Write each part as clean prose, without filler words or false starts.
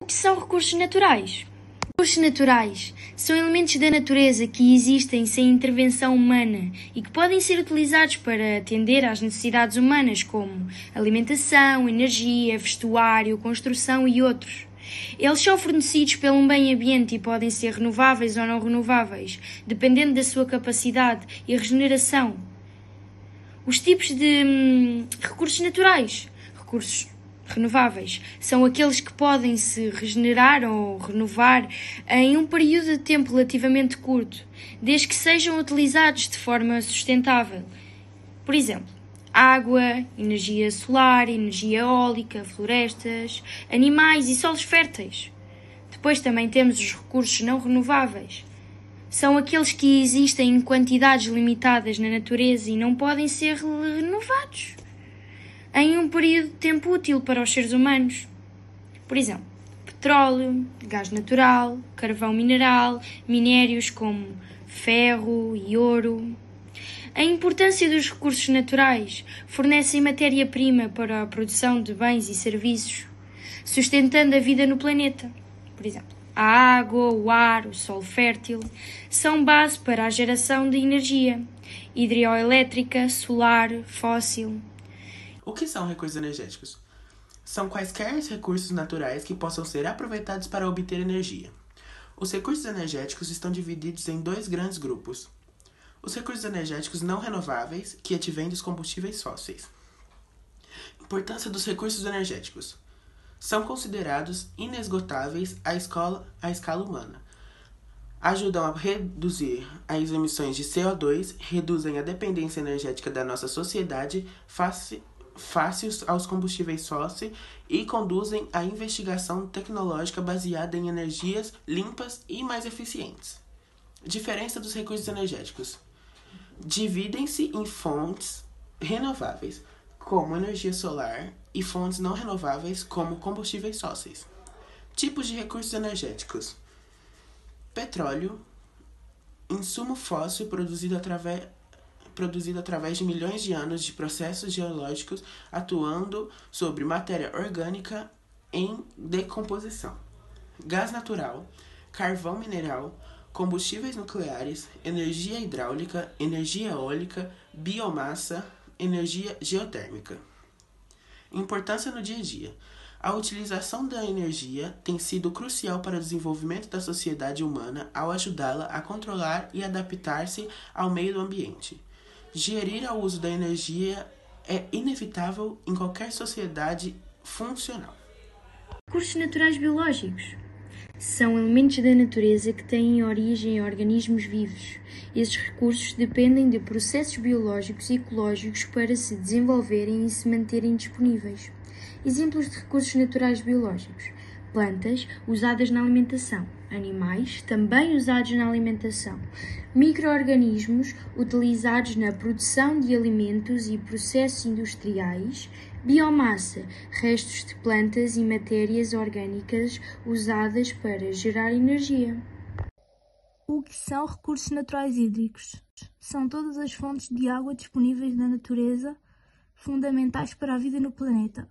O que são recursos naturais? Recursos naturais são elementos da natureza que existem sem intervenção humana e que podem ser utilizados para atender às necessidades humanas, como alimentação, energia, vestuário, construção e outros. Eles são fornecidos pelo meio ambiente e podem ser renováveis ou não renováveis, dependendo da sua capacidade e regeneração. Os tipos de recursos naturais. Recursos renováveis são aqueles que podem se regenerar ou renovar em um período de tempo relativamente curto, desde que sejam utilizados de forma sustentável. Por exemplo, água, energia solar, energia eólica, florestas, animais e solos férteis. Depois também temos os recursos não renováveis. São aqueles que existem em quantidades limitadas na natureza e não podem ser renovados em um período de tempo útil para os seres humanos. Por exemplo, petróleo, gás natural, carvão mineral, minérios como ferro e ouro. A importância dos recursos naturais fornecem matéria-prima para a produção de bens e serviços, sustentando a vida no planeta. Por exemplo, a água, o ar, o solo fértil são base para a geração de energia hidroelétrica, solar, fóssil. O que são recursos energéticos? São quaisquer recursos naturais que possam ser aproveitados para obter energia. Os recursos energéticos estão divididos em dois grandes grupos. Os recursos energéticos não renováveis, que advêm dos combustíveis fósseis. Importância dos recursos energéticos. São considerados inesgotáveis à escala humana. Ajudam a reduzir as emissões de CO2, reduzem a dependência energética da nossa sociedade fáceis aos combustíveis fósseis e conduzem à investigação tecnológica baseada em energias limpas e mais eficientes. Diferença dos recursos energéticos. Dividem-se em fontes renováveis, como energia solar, e fontes não renováveis, como combustíveis fósseis. Tipos de recursos energéticos. Petróleo, insumo fóssil produzido através de milhões de anos de processos geológicos atuando sobre matéria orgânica em decomposição. Gás natural, carvão mineral, combustíveis nucleares, energia hidráulica, energia eólica, biomassa, energia geotérmica. Importância no dia a dia. A utilização da energia tem sido crucial para o desenvolvimento da sociedade humana ao ajudá-la a controlar e adaptar-se ao meio ambiente. Gerir o uso da energia é inevitável em qualquer sociedade funcional. Recursos naturais biológicos são elementos da natureza que têm origem em organismos vivos. Esses recursos dependem de processos biológicos e ecológicos para se desenvolverem e se manterem disponíveis. Exemplos de recursos naturais biológicos: plantas usadas na alimentação, animais também usados na alimentação, micro-organismos utilizados na produção de alimentos e processos industriais, biomassa, restos de plantas e matérias orgânicas usadas para gerar energia. O que são recursos naturais hídricos? São todas as fontes de água disponíveis na natureza, fundamentais para a vida no planeta.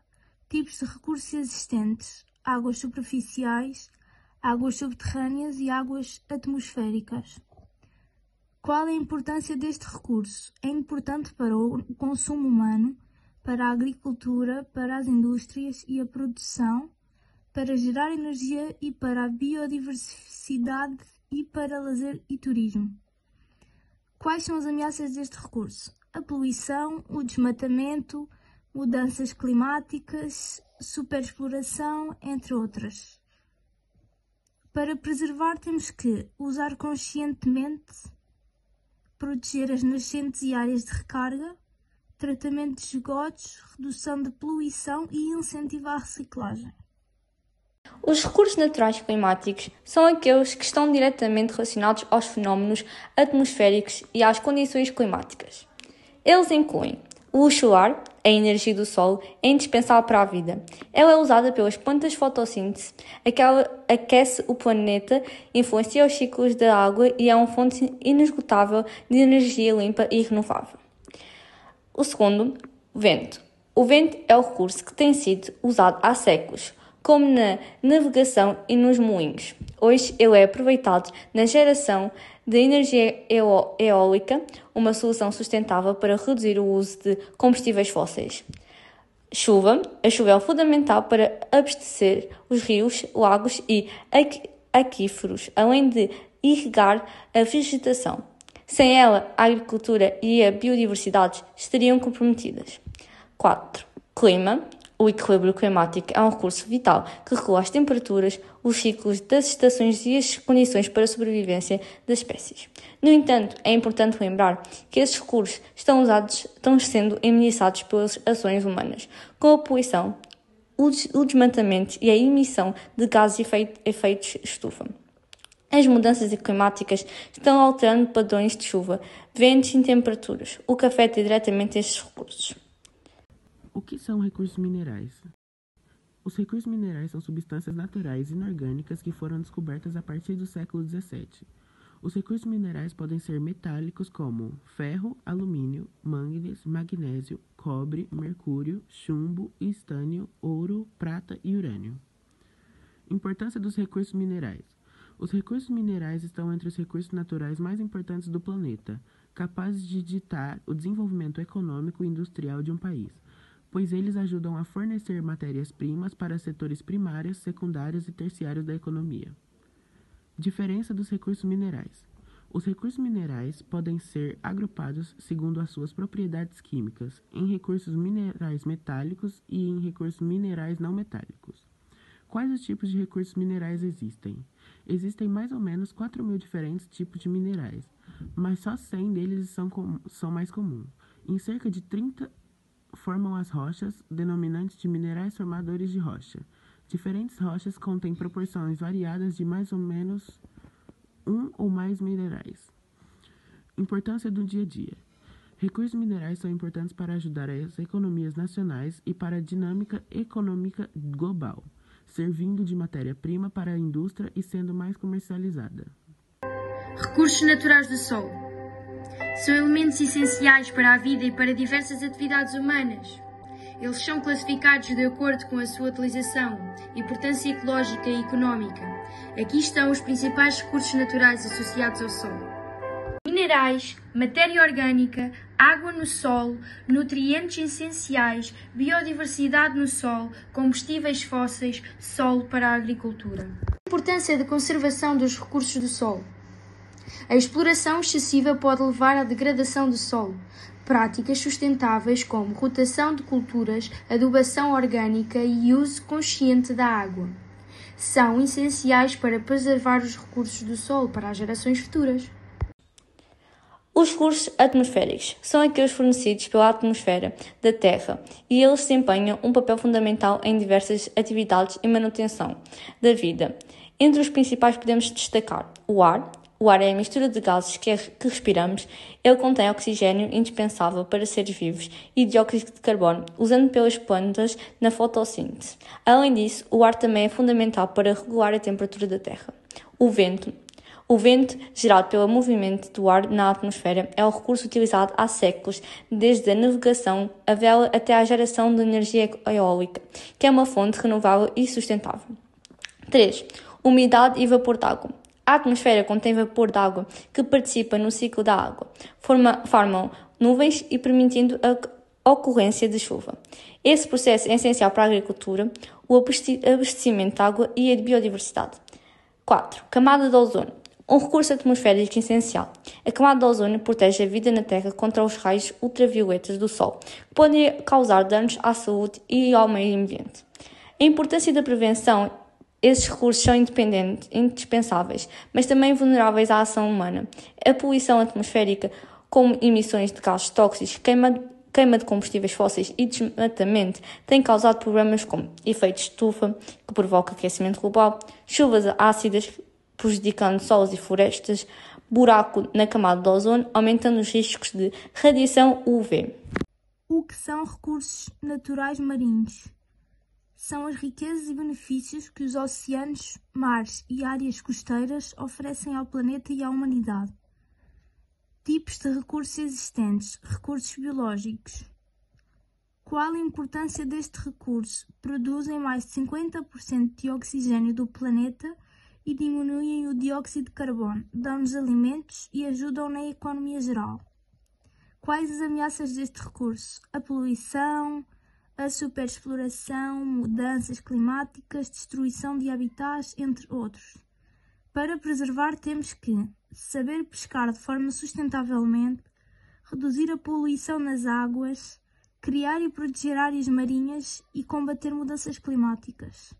Tipos de recursos existentes: águas superficiais, águas subterrâneas e águas atmosféricas. Qual é a importância deste recurso? É importante para o consumo humano, para a agricultura, para as indústrias e a produção, para gerar energia e para a biodiversidade e para lazer e turismo. Quais são as ameaças deste recurso? A poluição, o desmatamento, mudanças climáticas, superexploração, entre outras. Para preservar temos que usar conscientemente, proteger as nascentes e áreas de recarga, tratamento de esgotos, redução de poluição e incentivar a reciclagem. Os recursos naturais climáticos são aqueles que estão diretamente relacionados aos fenómenos atmosféricos e às condições climáticas. Eles incluem o luz solar, a energia do sol, é indispensável para a vida. Ela é usada pelas plantas de fotossíntese, aquece o planeta, influencia os ciclos da água e é uma fonte inesgotável de energia limpa e renovável. O segundo, vento. O vento é o recurso que tem sido usado há séculos, como na navegação e nos moinhos. Hoje ele é aproveitado na geração de energia eólica, uma solução sustentável para reduzir o uso de combustíveis fósseis. Chuva. A chuva é fundamental para abastecer os rios, lagos e aquíferos, além de irrigar a vegetação. Sem ela, a agricultura e a biodiversidade estariam comprometidas. 4. Clima. O equilíbrio climático é um recurso vital que regula as temperaturas, os ciclos das estações e as condições para a sobrevivência das espécies. No entanto, é importante lembrar que esses recursos estão sendo ameaçados pelas ações humanas, como a poluição, o desmatamento e a emissão de gases de efeito estufa. As mudanças climáticas estão alterando padrões de chuva, ventos e temperaturas, o que afeta diretamente estes recursos. O que são recursos minerais? Os recursos minerais são substâncias naturais inorgânicas que foram descobertas a partir do século XVII. Os recursos minerais podem ser metálicos como ferro, alumínio, manganês, magnésio, cobre, mercúrio, chumbo, estânio, ouro, prata e urânio. Importância dos recursos minerais. Os recursos minerais estão entre os recursos naturais mais importantes do planeta, capazes de ditar o desenvolvimento econômico e industrial de um país, pois eles ajudam a fornecer matérias-primas para setores primários, secundários e terciários da economia. Diferença dos recursos minerais. Os recursos minerais podem ser agrupados segundo as suas propriedades químicas, em recursos minerais metálicos e em recursos minerais não metálicos. Quais os tipos de recursos minerais existem? Existem mais ou menos 4.000 diferentes tipos de minerais, mas só 100 deles são mais comuns. Em cerca de 30 formam as rochas, denominantes de minerais formadores de rocha. Diferentes rochas contêm proporções variadas de mais ou menos um ou mais minerais. Importância do dia a dia. Recursos minerais são importantes para ajudar as economias nacionais e para a dinâmica econômica global, servindo de matéria-prima para a indústria e sendo mais comercializada. Recursos naturais do solo. São elementos essenciais para a vida e para diversas atividades humanas. Eles são classificados de acordo com a sua utilização, importância ecológica e económica. Aqui estão os principais recursos naturais associados ao solo: minerais, matéria orgânica, água no solo, nutrientes essenciais, biodiversidade no solo, combustíveis fósseis, solo para a agricultura. A importância da conservação dos recursos do solo. A exploração excessiva pode levar à degradação do solo. Práticas sustentáveis como rotação de culturas, adubação orgânica e uso consciente da água são essenciais para preservar os recursos do solo para as gerações futuras. Os recursos atmosféricos são aqueles fornecidos pela atmosfera da Terra e eles desempenham um papel fundamental em diversas atividades e manutenção da vida. Entre os principais podemos destacar o ar. O ar é a mistura de gases que respiramos. Ele contém oxigênio, indispensável para seres vivos, e dióxido de carbono, usado pelas plantas na fotossíntese. Além disso, o ar também é fundamental para regular a temperatura da Terra. O vento. O vento, gerado pelo movimento do ar na atmosfera, é um recurso utilizado há séculos, desde a navegação, a vela até à geração de energia eólica, que é uma fonte renovável e sustentável. 3. Umidade e vapor d'água. A atmosfera contém vapor d'água que participa no ciclo da água, formam nuvens e permitindo a ocorrência de chuva. Esse processo é essencial para a agricultura, o abastecimento de água e a biodiversidade. 4. Camada de ozono. Um recurso atmosférico essencial. A camada de ozono protege a vida na Terra contra os raios ultravioletas do Sol, que podem causar danos à saúde e ao meio ambiente. A importância da prevenção. Esses recursos são indispensáveis, mas também vulneráveis à ação humana. A poluição atmosférica, como emissões de gases tóxicos, queima de combustíveis fósseis e desmatamento, tem causado problemas como efeito estufa, que provoca aquecimento global, chuvas ácidas, prejudicando solos e florestas, buraco na camada de ozono, aumentando os riscos de radiação UV. O que são recursos naturais marinhos? São as riquezas e benefícios que os oceanos, mares e áreas costeiras oferecem ao planeta e à humanidade. Tipos de recursos existentes: recursos biológicos, Qual a importância deste recurso? Produzem mais de 50% de oxigênio do planeta e diminuem o dióxido de carbono, dão-nos alimentos e ajudam na economia geral. Quais as ameaças deste recurso? A poluição, a superexploração, mudanças climáticas, destruição de habitats, entre outros. Para preservar temos que saber pescar de forma sustentavelmente, reduzir a poluição nas águas, criar e proteger áreas marinhas e combater mudanças climáticas.